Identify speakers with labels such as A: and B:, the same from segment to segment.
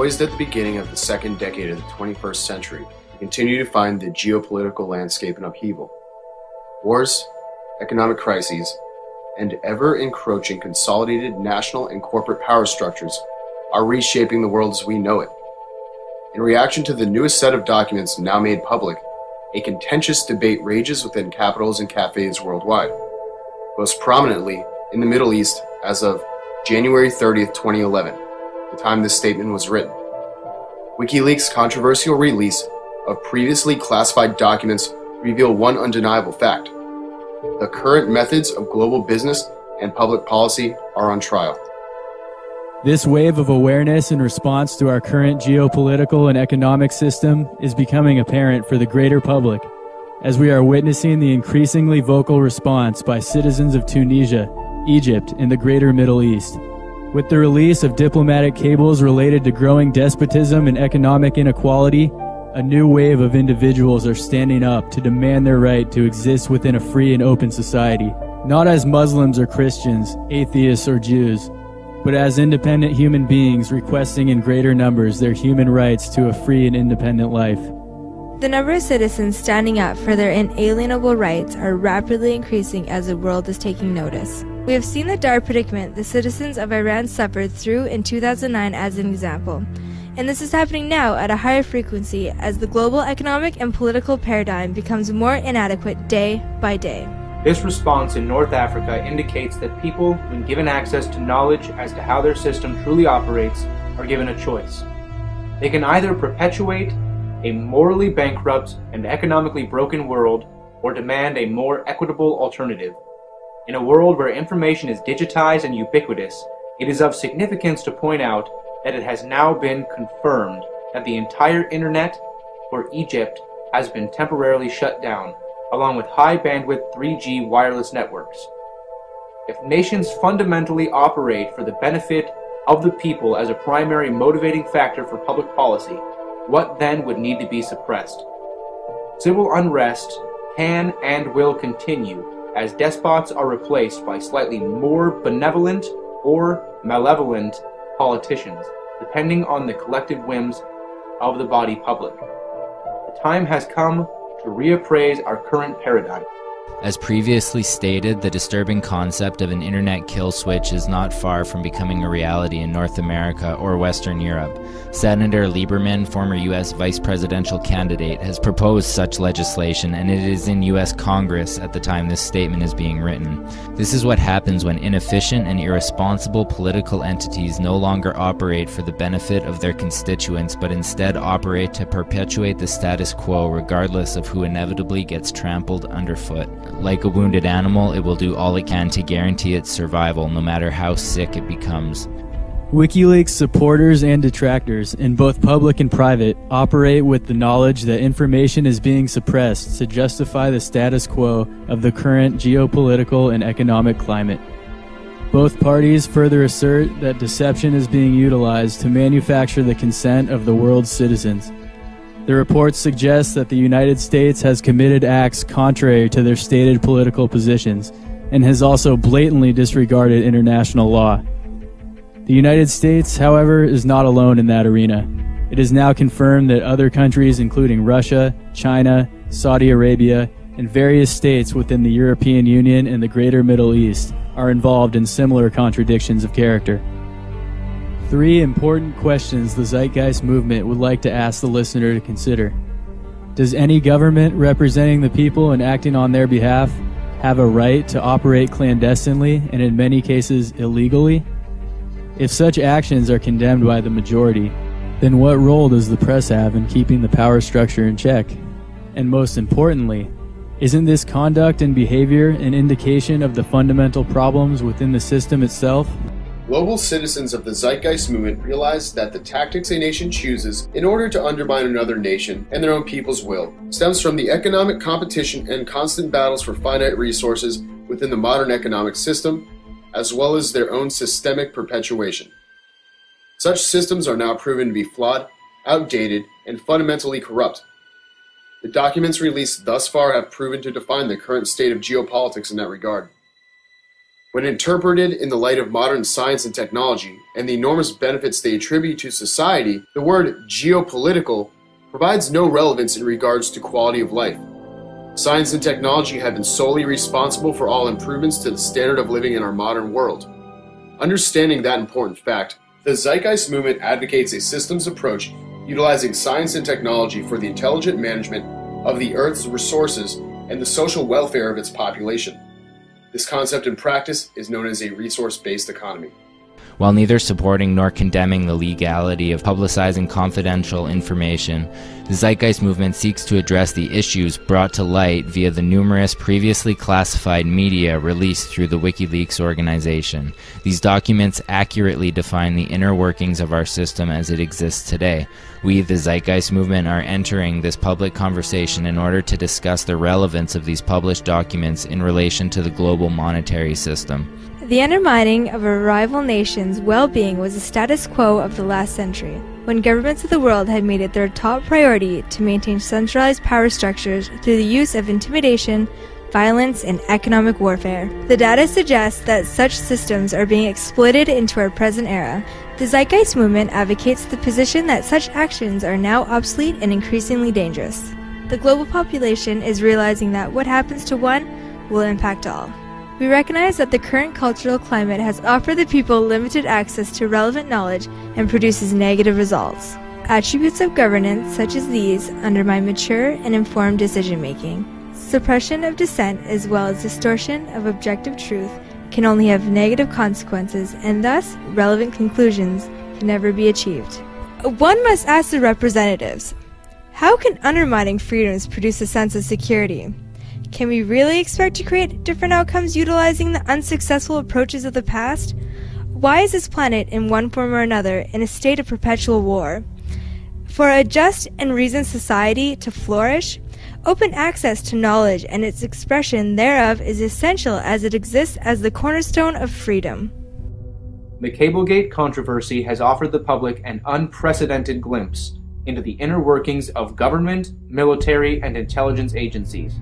A: Poised at the beginning of the second decade of the 21st century, we continue to find the geopolitical landscape in upheaval. Wars, economic crises, and ever-encroaching consolidated national and corporate power structures are reshaping the world as we know it. In reaction to the newest set of documents now made public, a contentious debate rages within capitals and cafes worldwide, most prominently in the Middle East as of January 30th, 2011, the time this statement was written. Wikileaks' controversial release of previously classified documents reveal one undeniable fact. The current methods of global business and public policy are on trial.
B: This wave of awareness in response to our current geopolitical and economic system is becoming apparent for the greater public, as we are witnessing the increasingly vocal response by citizens of Tunisia, Egypt, and the greater Middle East. With the release of diplomatic cables related to growing despotism and economic inequality, a new wave of individuals are standing up to demand their right to exist within a free and open society, not as Muslims or Christians, atheists or Jews, but as independent human beings requesting in greater numbers their human rights to a free and independent life.
C: The number of citizens standing up for their inalienable rights are rapidly increasing as the world is taking notice. We have seen the dire predicament the citizens of Iran suffered through in 2009 as an example, and this is happening now at a higher frequency as the global economic and political paradigm becomes more inadequate day by day.
D: This response in North Africa indicates that people, when given access to knowledge as to how their system truly operates, are given a choice. They can either perpetuate a morally bankrupt and economically broken world, or demand a more equitable alternative. In a world where information is digitized and ubiquitous, it is of significance to point out that it has now been confirmed that the entire internet for Egypt has been temporarily shut down, along with high-bandwidth 3G wireless networks. If nations fundamentally operate for the benefit of the people as a primary motivating factor for public policy, what then would need to be suppressed? Civil unrest can and will continue as despots are replaced by slightly more benevolent or malevolent politicians, depending on the collective whims of the body politic. The time has come to reappraise our current paradigm.
E: As previously stated, the disturbing concept of an internet kill switch is not far from becoming a reality in North America or Western Europe. Senator Lieberman, former U.S. vice presidential candidate, has proposed such legislation, and it is in U.S. Congress at the time this statement is being written. This is what happens when inefficient and irresponsible political entities no longer operate for the benefit of their constituents, but instead operate to perpetuate the status quo regardless of who inevitably gets trampled underfoot. Like a wounded animal, it will do all it can to guarantee its survival, no matter how sick it becomes.
B: WikiLeaks supporters and detractors, in both public and private, operate with the knowledge that information is being suppressed to justify the status quo of the current geopolitical and economic climate. Both parties further assert that deception is being utilized to manufacture the consent of the world's citizens. The reports suggest that the United States has committed acts contrary to their stated political positions and has also blatantly disregarded international law. The United States, however, is not alone in that arena. It is now confirmed that other countries, including Russia, China, Saudi Arabia, and various states within the European Union and the greater Middle East, are involved in similar contradictions of character. 3 important questions the Zeitgeist Movement would like to ask the listener to consider. Does any government representing the people and acting on their behalf have a right to operate clandestinely and in many cases illegally? If such actions are condemned by the majority, then what role does the press have in keeping the power structure in check? And most importantly, isn't this conduct and behavior an indication of the fundamental problems within the system itself?
A: Global citizens of the Zeitgeist Movement realize that the tactics a nation chooses in order to undermine another nation and their own people's will stems from the economic competition and constant battles for finite resources within the modern economic system, as well as their own systemic perpetuation. Such systems are now proven to be flawed, outdated, and fundamentally corrupt. The documents released thus far have proven to define the current state of geopolitics in that regard. When interpreted in the light of modern science and technology and the enormous benefits they attribute to society, the word geopolitical provides no relevance in regards to quality of life. Science and technology have been solely responsible for all improvements to the standard of living in our modern world. Understanding that important fact, the Zeitgeist Movement advocates a systems approach utilizing science and technology for the intelligent management of the Earth's resources and the social welfare of its population. This concept in practice is known as a resource-based economy.
E: While neither supporting nor condemning the legality of publicizing confidential information, the Zeitgeist Movement seeks to address the issues brought to light via the numerous previously classified media released through the Wikileaks organization. These documents accurately define the inner workings of our system as it exists today. We, the Zeitgeist Movement, are entering this public conversation in order to discuss the relevance of these published documents in relation to the global monetary system.
C: The undermining of a rival nation's well-being was the status quo of the last century, when governments of the world had made it their top priority to maintain centralized power structures through the use of intimidation, violence, and economic warfare. The data suggests that such systems are being exploited into our present era. The Zeitgeist Movement advocates the position that such actions are now obsolete and increasingly dangerous. The global population is realizing that what happens to one will impact all. We recognize that the current cultural climate has offered the people limited access to relevant knowledge and produces negative results. Attributes of governance such as these undermine mature and informed decision-making. Suppression of dissent as well as distortion of objective truth can only have negative consequences, and thus relevant conclusions can never be achieved. One must ask the representatives, how can undermining freedoms produce a sense of security? Can we really expect to create different outcomes utilizing the unsuccessful approaches of the past? Why is this planet, in one form or another, in a state of perpetual war? For a just and reasoned society to flourish, open access to knowledge and its expression thereof is essential as it exists as the cornerstone of freedom.
D: The Cablegate controversy has offered the public an unprecedented glimpse into the inner workings of government, military, and intelligence agencies.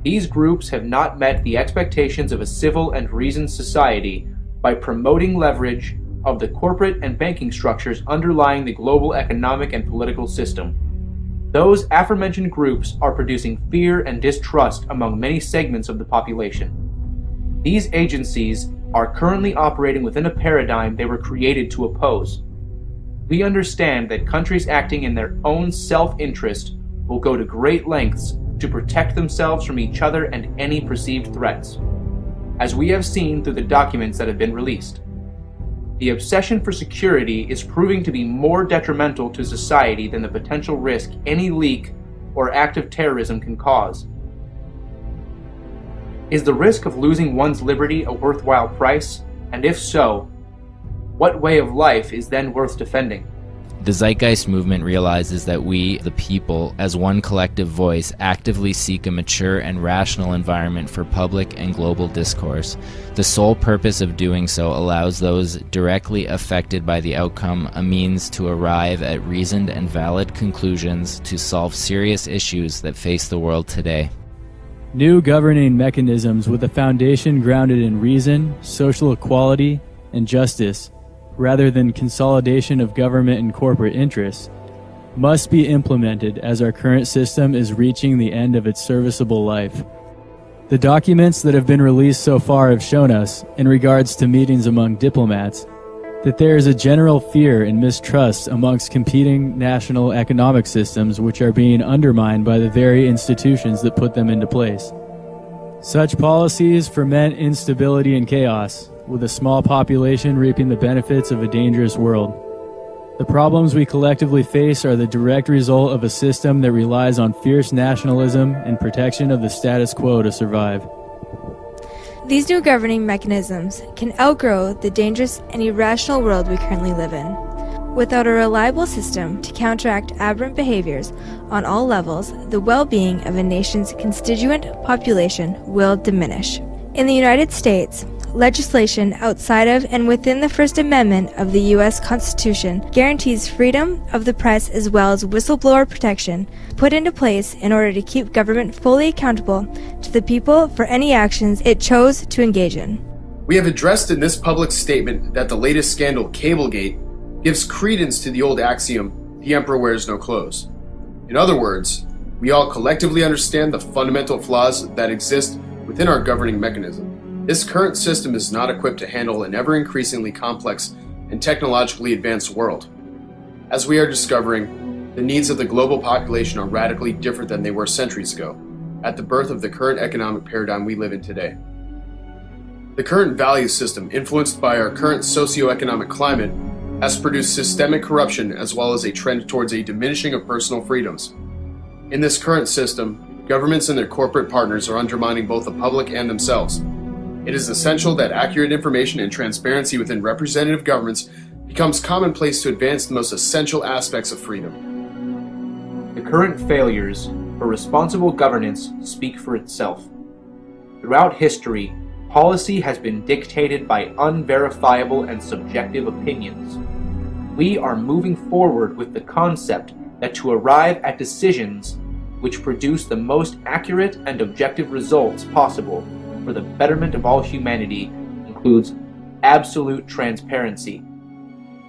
D: These groups have not met the expectations of a civil and reasoned society by promoting leverage of the corporate and banking structures underlying the global economic and political system. Those aforementioned groups are producing fear and distrust among many segments of the population. These agencies are currently operating within a paradigm they were created to oppose. We understand that countries acting in their own self-interest will go to great lengths to protect themselves from each other and any perceived threats, as we have seen through the documents that have been released. The obsession for security is proving to be more detrimental to society than the potential risk any leak or act of terrorism can cause. Is the risk of losing one's liberty a worthwhile price? And if so, what way of life is then worth defending?
E: The Zeitgeist Movement realizes that we, the people, as one collective voice, actively seek a mature and rational environment for public and global discourse. The sole purpose of doing so allows those directly affected by the outcome a means to arrive at reasoned and valid conclusions to solve serious issues that face the world today.
B: New governing mechanisms with a foundation grounded in reason, social equality, and justice, rather than consolidation of government and corporate interests, must be implemented as our current system is reaching the end of its serviceable life. The documents that have been released so far have shown us, in regards to meetings among diplomats, that there is a general fear and mistrust amongst competing national economic systems which are being undermined by the very institutions that put them into place. Such policies foment instability and chaos, with a small population reaping the benefits of a dangerous world. The problems we collectively face are the direct result of a system that relies on fierce nationalism and protection of the status quo to survive.
C: These new governing mechanisms can outgrow the dangerous and irrational world we currently live in. Without a reliable system to counteract aberrant behaviors on all levels, the well-being of a nation's constituent population will diminish. In the United States, legislation outside of and within the First Amendment of the U.S. Constitution guarantees freedom of the press as well as whistleblower protection put into place in order to keep government fully accountable to the people for any actions it chose to engage in.
A: We have addressed in this public statement that the latest scandal, Cablegate, gives credence to the old axiom, the emperor wears no clothes. In other words, we all collectively understand the fundamental flaws that exist within our governing mechanism. This current system is not equipped to handle an ever-increasingly complex and technologically advanced world. As we are discovering, the needs of the global population are radically different than they were centuries ago, at the birth of the current economic paradigm we live in today. The current value system, influenced by our current socioeconomic climate, has produced systemic corruption as well as a trend towards a diminishing of personal freedoms. In this current system, governments and their corporate partners are undermining both the public and themselves. It is essential that accurate information and transparency within representative governments becomes commonplace to advance the most essential aspects of freedom.
D: The current failures for responsible governance speak for itself. Throughout history, policy has been dictated by unverifiable and subjective opinions. We are moving forward with the concept that to arrive at decisions which produce the most accurate and objective results possible for the betterment of all humanity includes absolute transparency.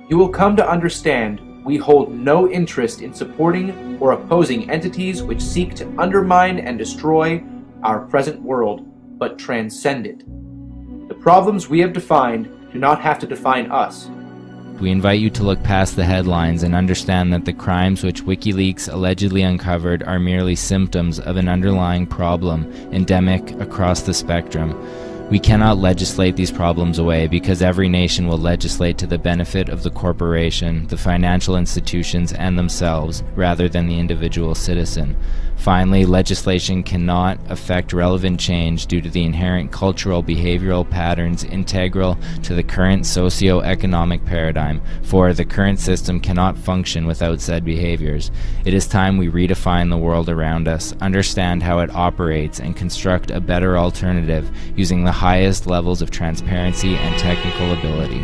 D: You will come to understand we hold no interest in supporting or opposing entities which seek to undermine and destroy our present world, but transcend it. The problems we have defined do not have to define us.
E: We invite you to look past the headlines and understand that the crimes which Wikileaks allegedly uncovered are merely symptoms of an underlying problem endemic across the spectrum. We cannot legislate these problems away because every nation will legislate to the benefit of the corporation, the financial institutions, and themselves, rather than the individual citizen. Finally, legislation cannot affect relevant change due to the inherent cultural behavioral patterns integral to the current socio-economic paradigm, for the current system cannot function without said behaviors. It is time we redefine the world around us, understand how it operates, and construct a better alternative using the highest levels of transparency and technical ability.